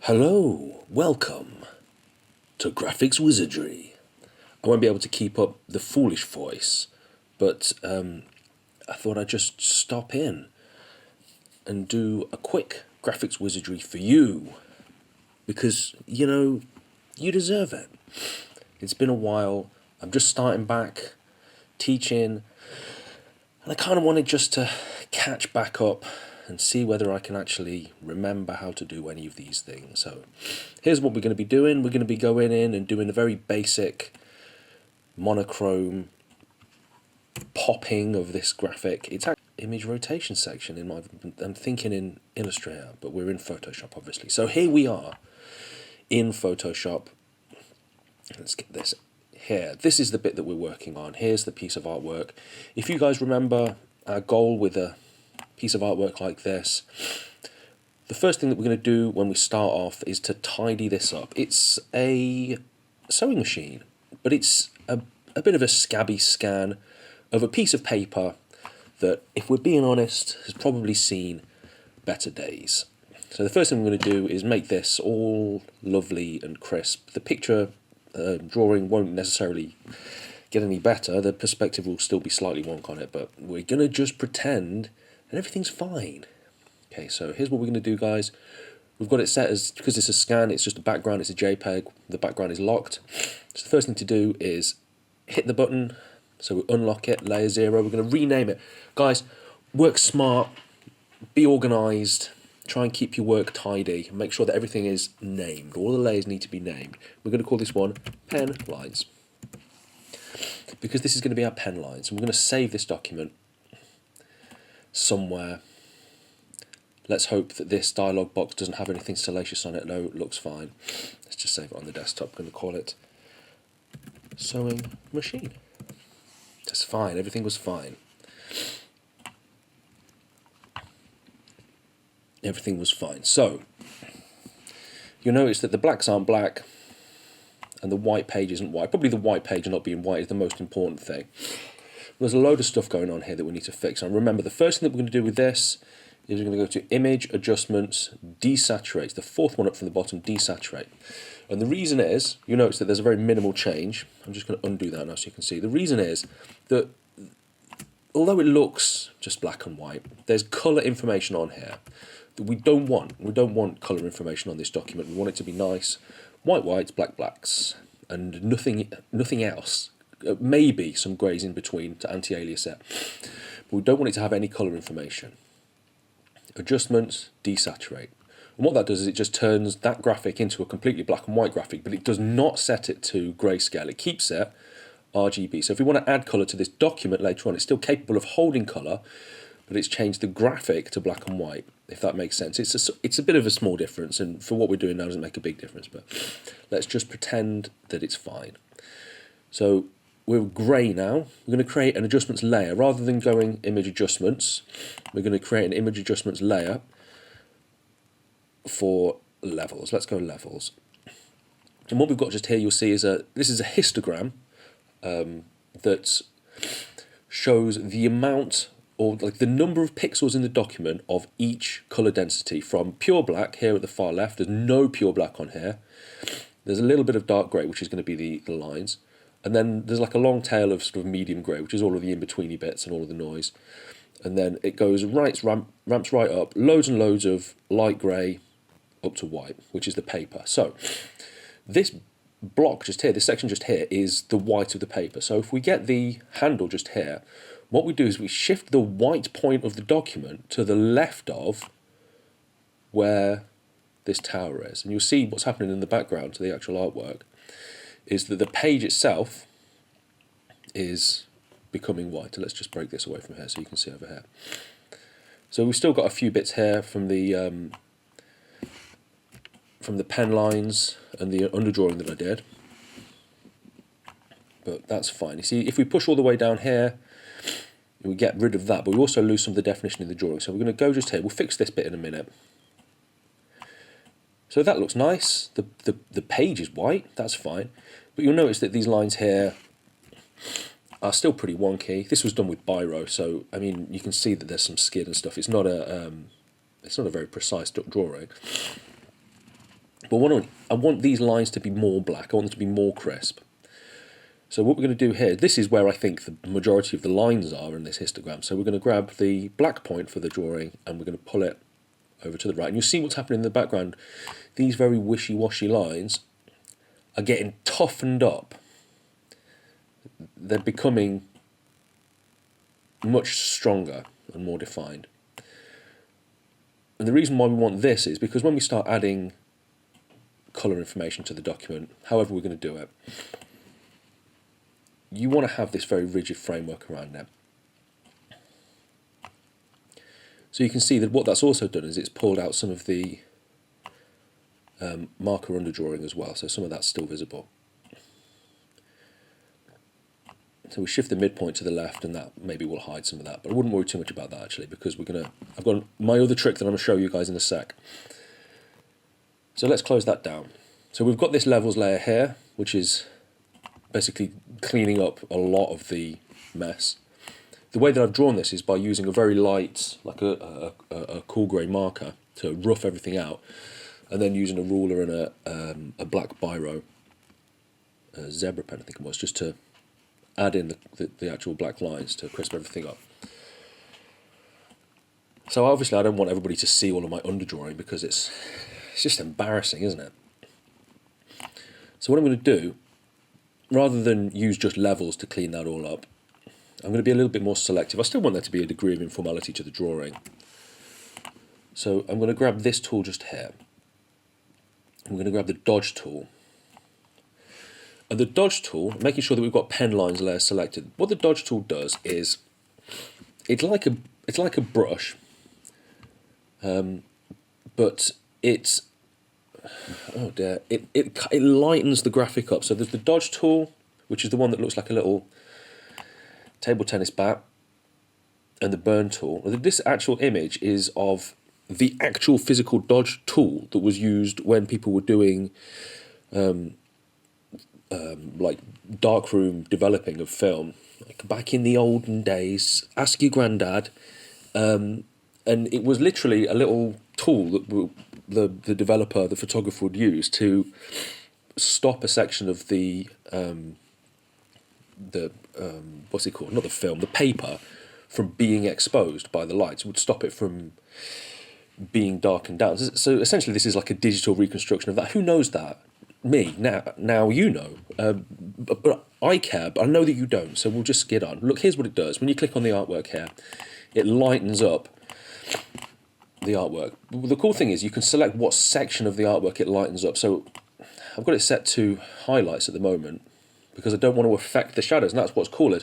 Hello, welcome to Graphics Wizardry. I won't be able to keep up the foolish voice, but I thought I'd just stop in and do a quick Graphics Wizardry for you, because, you deserve it. It's been a while, I'm just starting back teaching, and I kind of wanted just to catch back up and see whether I can actually remember how to do any of these things. So here's what we're going to be doing. We're going to be going in and doing a very basic monochrome popping of this graphic. It's actually image rotation section I'm thinking in Illustrator, but we're in Photoshop obviously. So here we are in Photoshop. Let's get this here. This is the bit that we're working on. Here's the piece of artwork. If you guys remember our goal with a piece of artwork like this, the first thing that we're going to do when we start off is to tidy this up. It's a sewing machine, but it's a bit of a scabby scan of a piece of paper that, if we're being honest, has probably seen better days. So the first thing we're going to do is make this all lovely and crisp. The picture drawing won't necessarily get any better. The perspective will still be slightly wonk on it, but we're going to just pretend and everything's fine. Okay, so here's what we're going to do, guys. We've got it set as, because it's a scan, it's just a background, it's a JPEG, the background is locked. So the first thing to do is hit the button, so we unlock it, layer 0, we're going to rename it. Guys, work smart, be organised, try and keep your work tidy, make sure that everything is named. All the layers need to be named. We're going to call this one pen lines, because this is going to be our pen lines, and we're going to save this document somewhere. Let's hope that this dialog box doesn't have anything salacious on it. No, it looks fine. Let's just save it on the desktop. I'm going to call it sewing machine. That's fine. Everything was fine. Everything was fine. So you'll notice that the blacks aren't black and the white page isn't white. Probably the white page not being white is the most important thing. There's a load of stuff going on here that we need to fix. And remember, the first thing that we're going to do with this is we're going to go to Image, Adjustments, Desaturate. The fourth one up from the bottom, Desaturate. And the reason is, you notice that there's a very minimal change. I'm just going to undo that now so you can see. The reason is that although it looks just black and white, there's colour information on here that we don't want. We don't want colour information on this document. We want it to be nice. White whites, black blacks, and nothing else. Maybe some greys in between to anti-alias it. But we don't want it to have any colour information. Adjustments, desaturate. And what that does is it just turns that graphic into a completely black and white graphic, but it does not set it to grayscale. It keeps it RGB. So if we want to add colour to this document later on, it's still capable of holding colour, but it's changed the graphic to black and white, if that makes sense. It's a bit of a small difference, and for what we're doing now doesn't make a big difference, but let's just pretend that it's fine. So we're grey now. We're going to create an adjustments layer. Rather than going image adjustments, we're going to create an image adjustments layer for levels. Let's go levels. And what we've got just here, you'll see, is this is a histogram that shows the amount, or like the number of pixels in the document of each colour density, from pure black here at the far left. There's no pure black on here. There's a little bit of dark grey, which is going to be the lines. And then there's like a long tail of sort of medium grey, which is all of the in-betweeny bits and all of the noise. And then it goes ramps right up, loads and loads of light grey up to white, which is the paper. So this block just here, this section just here, is the white of the paper. So if we get the handle just here, what we do is we shift the white point of the document to the left of where this tower is. And you'll see what's happening in the background to the actual artwork is that the page itself is becoming white. Let's just break this away from here so you can see over here. So we've still got a few bits here from the pen lines and the underdrawing that I did, but that's fine. You see, if we push all the way down here, we get rid of that, but we also lose some of the definition in the drawing. So we're going to go just here. We'll fix this bit in a minute. So that looks nice. The page is white, that's fine. But you'll notice that these lines here are still pretty wonky. This was done with biro, so I mean you can see that there's some skid and stuff. It's not a very precise drawing. But I want these lines to be more black. I want them to be more crisp. So what we're going to do here, this is where I think the majority of the lines are in this histogram. So we're going to grab the black point for the drawing and we're going to pull it over to the right. And you'll see what's happening in the background. These very wishy-washy lines are getting toughened up. They're becoming much stronger and more defined. And the reason why we want this is because when we start adding colour information to the document, however we're going to do it, you want to have this very rigid framework around it. So you can see that what that's also done is it's pulled out some of the marker underdrawing as well, so some of that's still visible. So we shift the midpoint to the left and that maybe will hide some of that, but I wouldn't worry too much about that actually, because I've got my other trick that I'm going to show you guys in a sec. So let's close that down. So we've got this levels layer here, which is basically cleaning up a lot of the mess. The way that I've drawn this is by using a very light, like a cool grey marker to rough everything out, and then using a ruler and a black biro, a zebra pen I think it was, just to add in the actual black lines to crisp everything up. So obviously I don't want everybody to see all of my underdrawing because it's just embarrassing, isn't it? So what I'm going to do, rather than use just levels to clean that all up, I'm going to be a little bit more selective. I still want there to be a degree of informality to the drawing. So I'm going to grab this tool just here. I'm going to grab the dodge tool. And the dodge tool, making sure that we've got pen lines layer selected. What the dodge tool does is, it's like a brush, but it's, oh dear, it lightens the graphic up. So there's the dodge tool, which is the one that looks like a little table tennis bat, and the burn tool. This actual image is of the actual physical dodge tool that was used when people were doing like darkroom developing of film, like back in the olden days. Ask your granddad. And it was literally a little tool that the developer, the photographer, would use to stop a section of the what's it called? Not the film, the paper, from being exposed by the lights. It would stop it from being darkened down. So essentially, this is like a digital reconstruction of that. Who knows that? Me. Now you know. But I care, but I know that you don't, so we'll just skid on. Look, here's what it does. When you click on the artwork here, it lightens up the artwork. The cool thing is you can select what section of the artwork it lightens up. So I've got it set to highlights at the moment because I don't want to affect the shadows, and that's what's cool.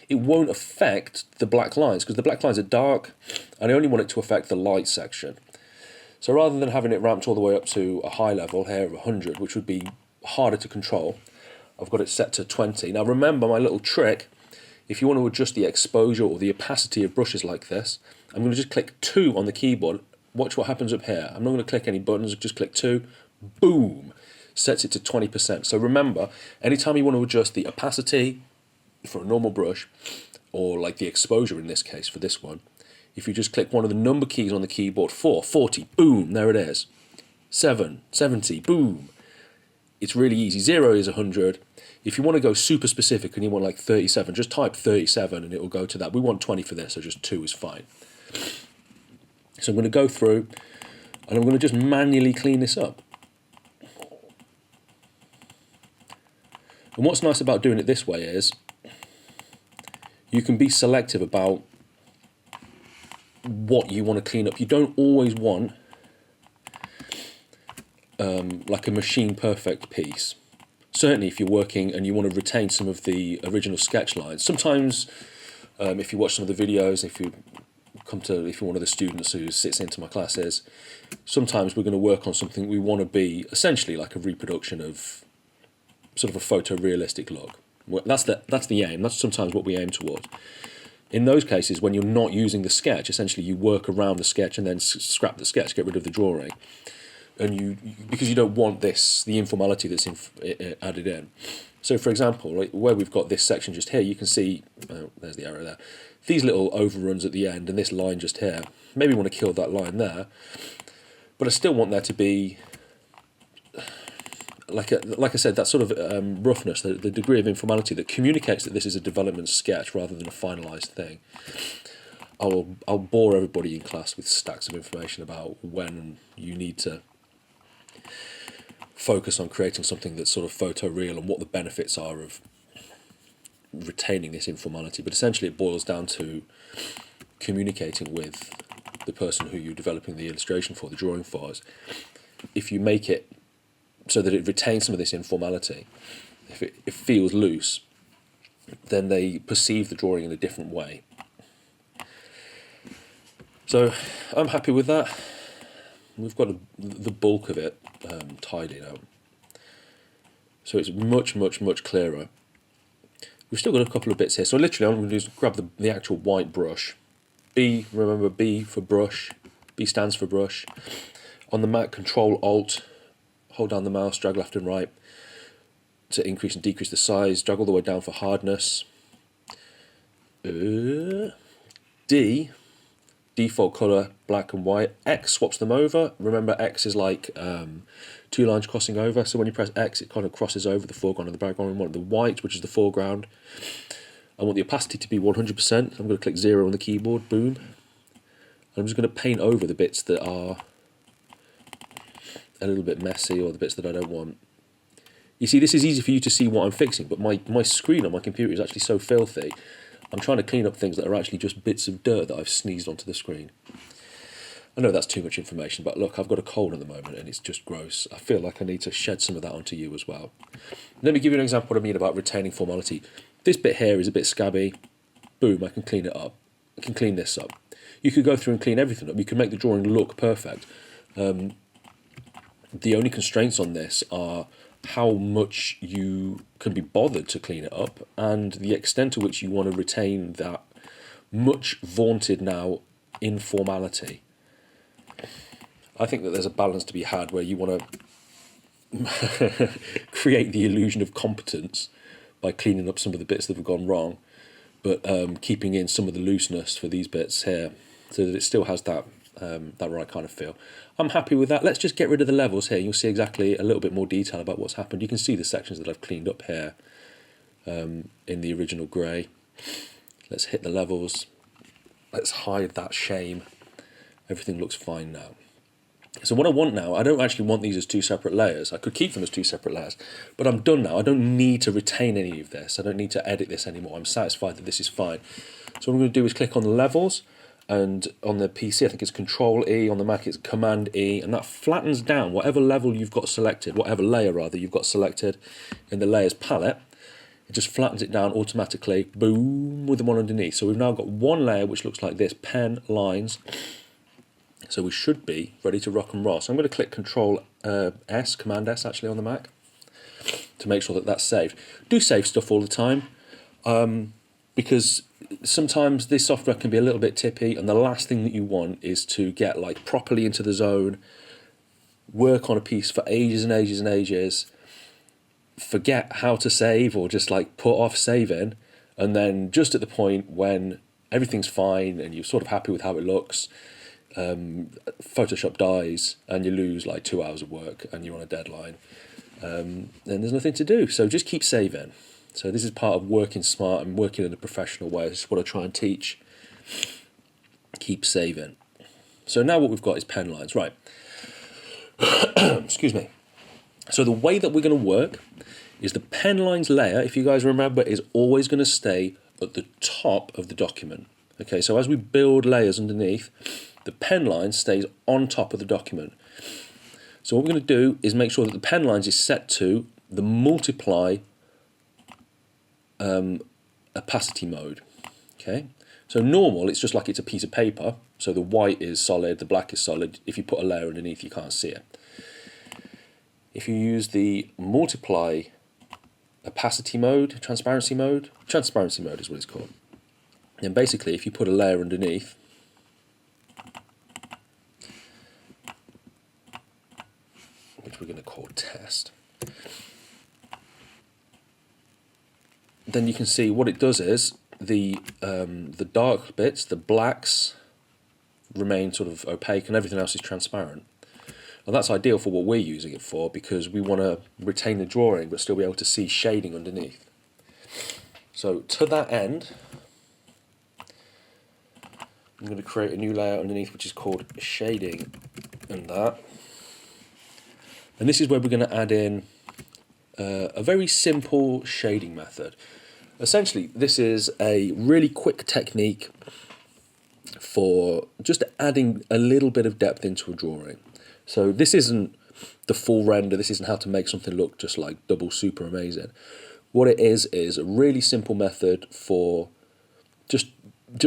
It won't affect the black lines because the black lines are dark, and I only want it to affect the light section. So rather than having it ramped all the way up to a high level here of 100, which would be harder to control, I've got it set to 20. Now remember my little trick, if you want to adjust the exposure or the opacity of brushes like this, I'm going to just click 2 on the keyboard. Watch what happens up here. I'm not going to click any buttons, just click 2, boom, sets it to 20%. So remember, anytime you want to adjust the opacity for a normal brush, or like the exposure in this case for this one, if you just click one of the number keys on the keyboard, 4, 40, boom, there it is. 7, 70, boom. It's really easy. 0 is 100. If you want to go super specific and you want like 37, just type 37 and it will go to that. We want 20 for this, so just 2 is fine. So I'm going to go through and I'm going to just manually clean this up. And what's nice about doing it this way is you can be selective about what you want to clean up. You don't always want like a machine perfect piece. Certainly if you're working and you want to retain some of the original sketch lines. Sometimes if you watch some of the videos, if you're one of the students who sits into my classes, sometimes we're going to work on something we want to be essentially like a reproduction of sort of a photorealistic look. That's the aim. That's sometimes what we aim towards. In those cases, when you're not using the sketch, essentially you work around the sketch and then scrap the sketch, get rid of the drawing, and because you don't want the informality that's added in. So, for example, right, where we've got this section just here, you can see there's the arrow there. These little overruns at the end and this line just here. Maybe want to kill that line there, but I still want there to be like I said, that sort of roughness, the degree of informality that communicates that this is a development sketch rather than a finalised thing. I'll bore everybody in class with stacks of information about when you need to focus on creating something that's sort of photoreal and what the benefits are of retaining this informality. But essentially it boils down to communicating with the person who you're developing the illustration for, the drawing for. If you make it so that it retains some of this informality, if it feels loose, then they perceive the drawing in a different way. So I'm happy with that. We've got the bulk of it tidy now. So it's much, much, much clearer. We've still got a couple of bits here. So literally all I'm going to do is grab the actual white brush. B, remember B for brush. B stands for brush. On the Mac, Control-Alt, hold down the mouse, drag left and right to increase and decrease the size. Drag all the way down for hardness. D, default color, black and white. X swaps them over. Remember, X is like two lines crossing over. So when you press X, it kind of crosses over the foreground and the background. We want the white, which is the foreground. I want the opacity to be 100%. I'm going to click 0 on the keyboard. Boom. I'm just going to paint over the bits that are a little bit messy or the bits that I don't want. You see, this is easy for you to see what I'm fixing, but my screen on my computer is actually so filthy. I'm trying to clean up things that are actually just bits of dirt that I've sneezed onto the screen. I know that's too much information, but look, I've got a cold at the moment and it's just gross. I feel like I need to shed some of that onto you as well. Let me give you an example of what I mean about retaining formality. This bit here is a bit scabby. Boom, I can clean it up. I can clean this up. You could go through and clean everything up. You can make the drawing look perfect. The only constraints on this are how much you can be bothered to clean it up and the extent to which you want to retain that much vaunted now informality. I think that there's a balance to be had where you want to create the illusion of competence by cleaning up some of the bits that have gone wrong, but keeping in some of the looseness for these bits here so that it still has that right kind of feel. I'm happy with that. Let's just get rid of the levels here. You'll see exactly a little bit more detail about what's happened. You can see the sections that I've cleaned up here in the original grey. Let's hit the levels. Let's hide that shame. Everything looks fine now. So what I want now, I don't actually want these as two separate layers. I could keep them as two separate layers, but I'm done now. I don't need to retain any of this. I don't need to edit this anymore. I'm satisfied that this is fine. So what I'm going to do is click on the levels, and on the PC I think it's Control-E, on the Mac it's Command-E, and that flattens down whatever level you've got selected, whatever layer rather you've got selected in the layers palette. It just flattens it down automatically, boom, with the one underneath. So we've now got one layer which looks like this, pen lines. So we should be ready to rock and roll. So I'm going to click Control-S, Command-S actually on the Mac, to make sure that that's saved. Do save stuff all the time, because sometimes this software can be a little bit tippy, and the last thing that you want is to get like properly into the zone, work on a piece for ages and ages and ages, forget how to save or just like put off saving, and then just at the point when everything's fine and you're sort of happy with how it looks, Photoshop dies and you lose like 2 hours of work and you're on a deadline, then there's nothing to do. So just keep saving. So this is part of working smart and working in a professional way. This is what I try and teach. Keep saving. So now what we've got is pen lines, right? Excuse me. So the way that we're going to work is the pen lines layer, if you guys remember, is always going to stay at the top of the document. Okay, so as we build layers underneath, the pen line stays on top of the document. So what we're going to do is make sure that the pen lines is set to the multiply opacity mode. Okay, so normal, it's just like it's a piece of paper. So the white is solid, the black is solid. If you put a layer underneath, you can't see it. If you use the multiply opacity mode, transparency mode is what it's called. And basically, if you put a layer underneath, which we're going to call test, then you can see what it does is the dark bits, the blacks, remain sort of opaque and everything else is transparent. And that's ideal for what we're using it for, because we want to retain the drawing but still be able to see shading underneath. So to that end, I'm going to create a new layer underneath which is called shading and that. And this is where we're going to add in a very simple shading method. Essentially, this is a really quick technique for just adding a little bit of depth into a drawing. So this isn't the full render, this isn't how to make something look just like double super amazing. What it is a really simple method for just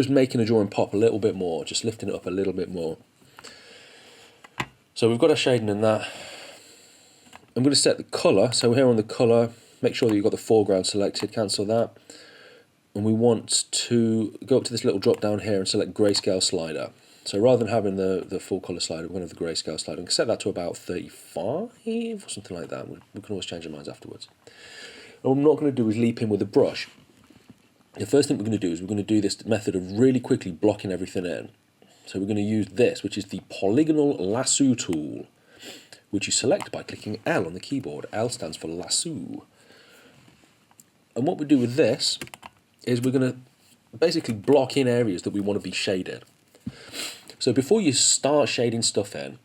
making a drawing pop a little bit more, just lifting it up a little bit more. So we've got our shading in that. I'm going to set the colour, so here on the colour, make sure that you've got the foreground selected, cancel that. And we want to go up to this little drop down here and select grayscale slider. So rather than having the full colour slider, we're going to have the grayscale slider. We can set that to about 35 or something like that. We can always change our minds afterwards. And what I'm not going to do is leap in with a brush. The first thing we're going to do is we're going to do this method of really quickly blocking everything in. So we're going to use this, which is the polygonal lasso tool, which you select by clicking L on the keyboard. L stands for lasso. And what we do with this is we're going to basically block in areas that we want to be shaded. So before you start shading stuff in,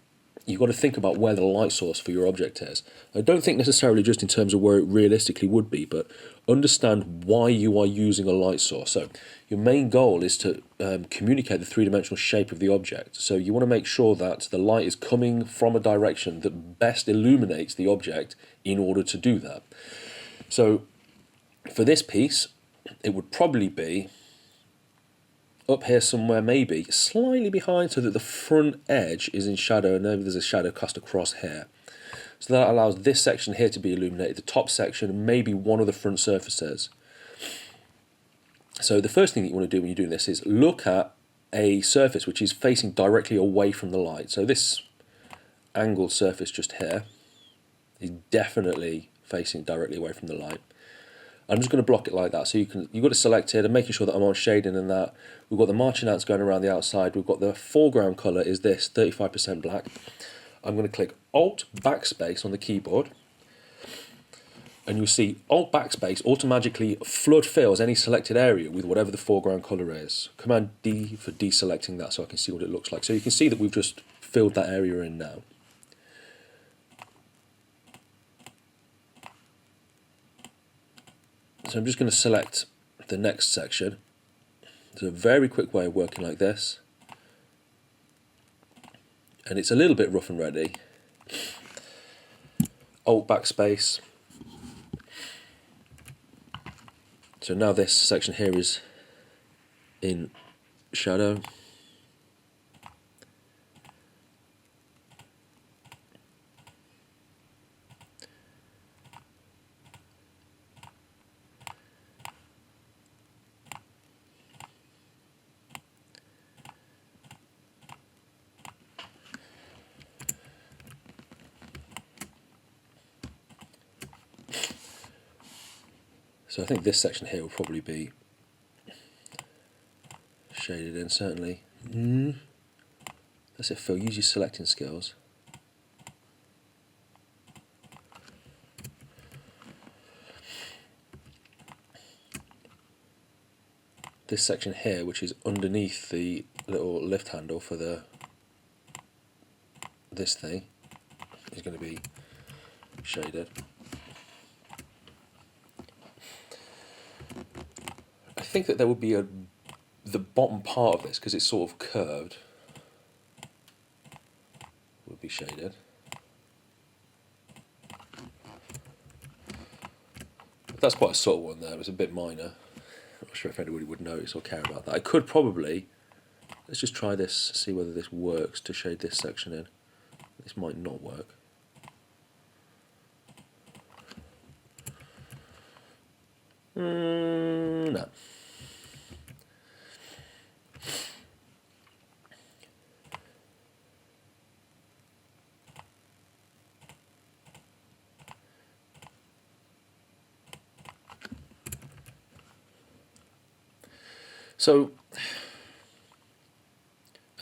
you've got to think about where the light source for your object is. I don't think necessarily just in terms of where it realistically would be, but understand why you are using a light source. So your main goal is to communicate the three-dimensional shape of the object. So you want to make sure that the light is coming from a direction that best illuminates the object in order to do that. So for this piece, it would probably be up here somewhere, maybe slightly behind, so that the front edge is in shadow and maybe there's a shadow cast across here. So that allows this section here to be illuminated, the top section, and maybe one of the front surfaces. So the first thing that you want to do when you're doing this is look at a surface which is facing directly away from the light. So this angled surface just here is definitely facing directly away from the light. I'm just going to block it like that. So you've got to select it and making sure that I'm on shading and that. We've got the marching ants going around the outside. We've got the foreground colour is this, 35% black. I'm going to click Alt Backspace on the keyboard. And you'll see Alt Backspace automatically flood fills any selected area with whatever the foreground colour is. Command D for deselecting that so I can see what it looks like. So you can see that we've just filled that area in now. So I'm just going to select the next section. It's a very quick way of working like this. And it's a little bit rough and ready. Alt Backspace. So now this section here is in shadow. So I think this section here will probably be shaded in, certainly. That's it, Phil. Use your selecting skills. This section here, which is underneath the little lift handle for this thing, is going to be shaded. I think that there would be the bottom part of this, because it's sort of curved, would be shaded. That's quite a subtle one there, it's a bit minor. I'm not sure if anybody would notice or care about that. I could probably, let's just try this, see whether this works to shade this section in. This might not work. No. So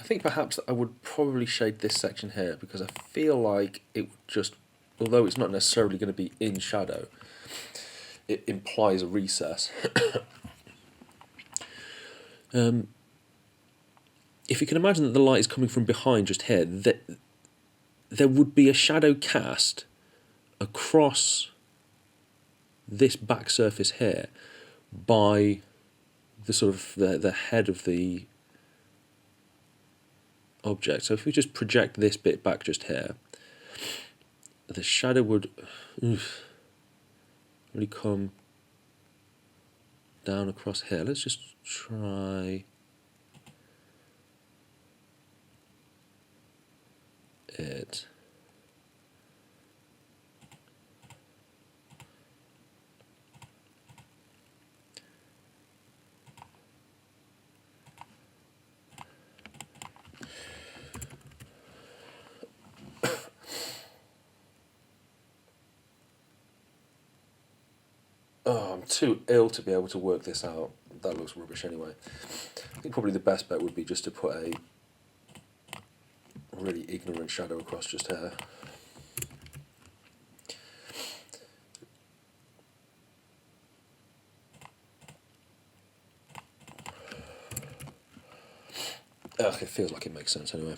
think perhaps I would probably shade this section here because I feel like it would just, although it's not necessarily going to be in shadow, it implies a recess. If you can imagine that the light is coming from behind just here, there would be a shadow cast across this back surface here by the sort of the head of the object. So if we just project this bit back just here, the shadow would really come down across here. Let's just try it. Oh, I'm too ill to be able to work this out. That looks rubbish anyway. I think probably the best bet would be just to put a really ignorant shadow across just here. Ugh, it feels like it makes sense anyway.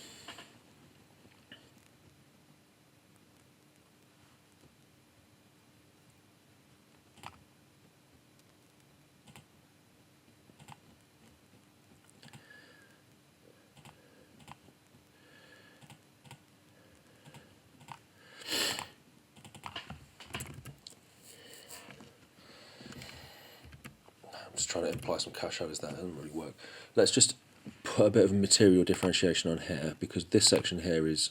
I'm just trying to imply some cash shadows there, it doesn't really work. Let's just put a bit of material differentiation on here, because this section here is,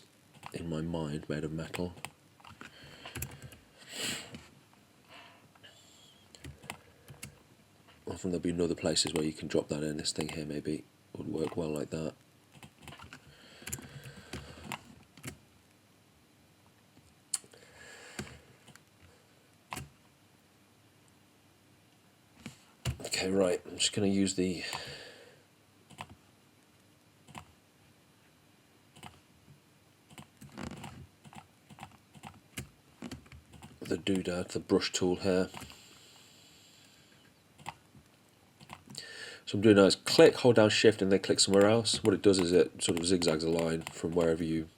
in my mind, made of metal. Often there'll be other places where you can drop that in. This thing here maybe would work well like that. Okay, right, I'm just going to use the doodad, the brush tool here. So I'm doing now is click, hold down shift and then click somewhere else. What it does is it sort of zigzags a line from wherever you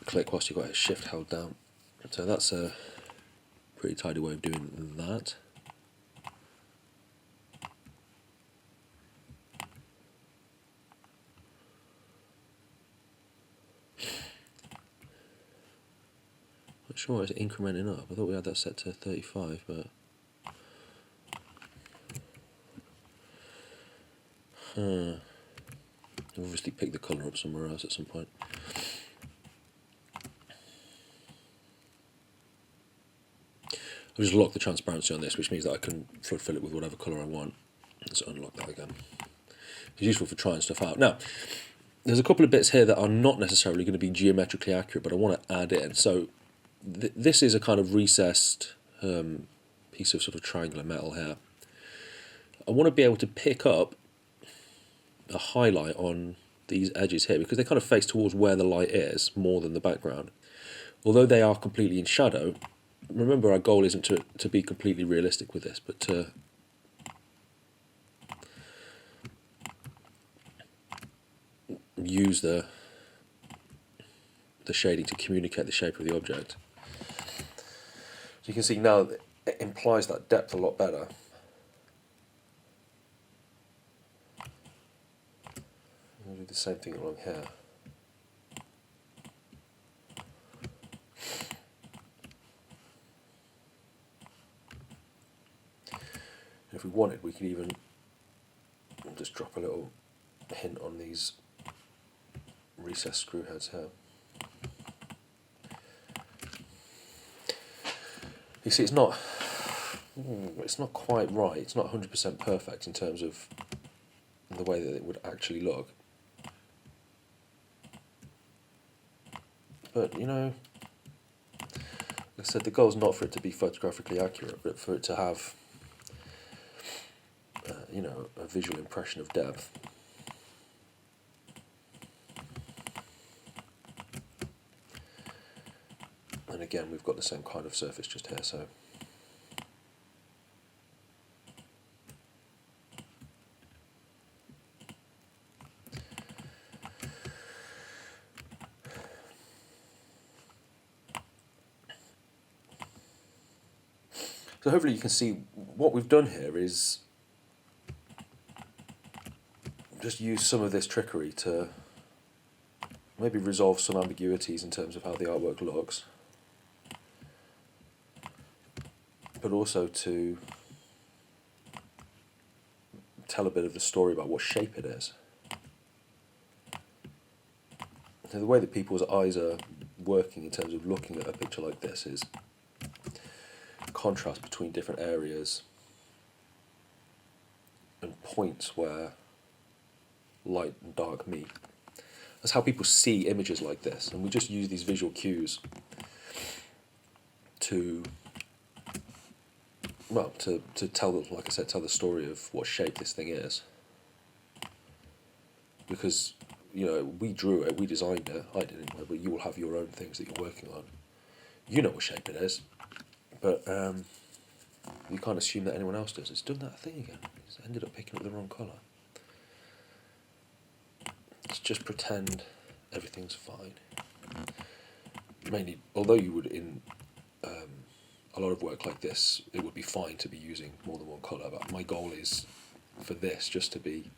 click whilst you've got a shift held down. So that's a pretty tidy way of doing that. Not sure it's incrementing up. I thought we had that set to 35, but I'll obviously pick the colour up somewhere else at some point. I'll just lock the transparency on this, which means that I can flood fill it with whatever colour I want. Let's unlock that again. It's useful for trying stuff out. Now, there's a couple of bits here that are not necessarily going to be geometrically accurate, but I want to add in. So this is a kind of recessed piece of sort of triangular metal here. I want to be able to pick up a highlight on these edges here, because they kind of face towards where the light is more than the background. Although they are completely in shadow, remember our goal isn't to be completely realistic with this, but to use the shading to communicate the shape of the object. So you can see now that it implies that depth a lot better. I'll do the same thing along here. If we wanted, we could even just drop a little hint on these recessed screw heads here. You see, it's not quite right. It's not 100% perfect in terms of the way that it would actually look. But you know, like I said, the goal is not for it to be photographically accurate, but for it to have you know, a visual impression of depth. And again, we've got the same kind of surface just here, so. So hopefully you can see what we've done here is just use some of this trickery to maybe resolve some ambiguities in terms of how the artwork looks, but also to tell a bit of the story about what shape it is. So the way that people's eyes are working in terms of looking at a picture like this is contrast between different areas and points where light and dark meet. That's how people see images like this, and we just use these visual cues to, well, to tell, like I said, tell the story of what shape this thing is. Because, you know, we drew it, we designed it, I didn't, but you will have your own things that you're working on. You know what shape it is, but you can't assume that anyone else does. It's done that thing again. It's ended up picking up the wrong colour. Let's just pretend everything's fine. Mainly, although you would, in a lot of work like this, it would be fine to be using more than one colour, but my goal is for this just to be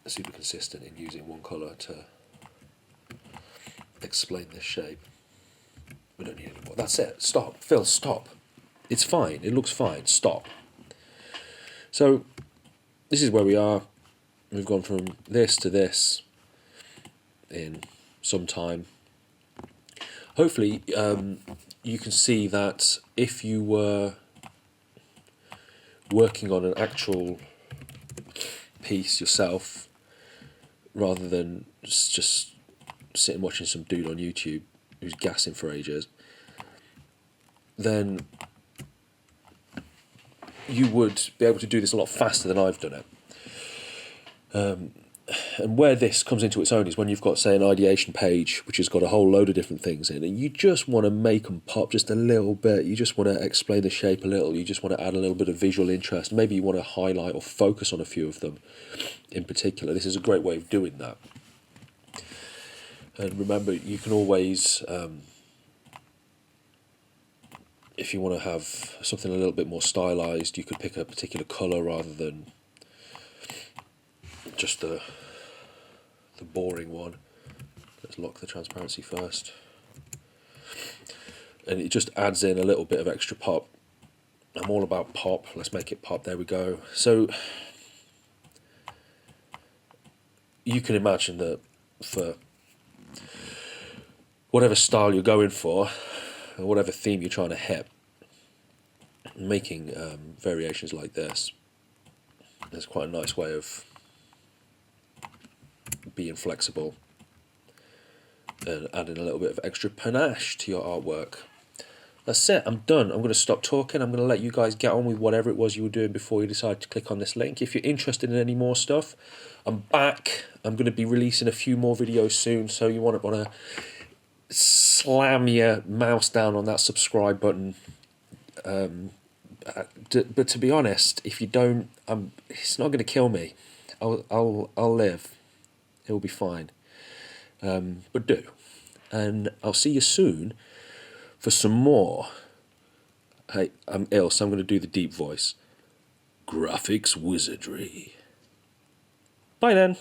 super consistent in using one colour to explain this shape. We don't need any more. That's it. Stop. Phil, stop. It's fine. It looks fine. Stop. So, this is where we are. We've gone from this to this in some time. Hopefully, you can see that if you were working on an actual piece yourself, rather than just sitting watching some dude on YouTube who's gassing for ages, then you would be able to do this a lot faster than I've done it. And where this comes into its own is when you've got, say, an ideation page which has got a whole load of different things in, and you just want to make them pop just a little bit. You just want to explain the shape a little. You just want to add a little bit of visual interest. Maybe you want to highlight or focus on a few of them in particular. This is a great way of doing that. And remember, you can always, if you want to have something a little bit more stylized, you could pick a particular colour rather than just the boring one. Let's lock the transparency first. And it just adds in a little bit of extra pop. I'm all about pop. Let's make it pop. There we go. So you can imagine that for whatever style you're going for, or whatever theme you're trying to hit, making variations like this is quite a nice way of being flexible and adding a little bit of extra panache to your artwork. That's it, I'm done. I'm going to stop talking. I'm going to let you guys get on with whatever it was you were doing before you decided to click on this link. If you're interested in any more stuff, I'm back. I'm going to be releasing a few more videos soon, so you want to slam your mouse down on that subscribe button. But to be honest, if you don't, it's not going to kill me. I'll live. It will be fine. But do. And I'll see you soon for some more. Hey, I'm ill, so I'm going to do the deep voice. Graphics wizardry. Bye then.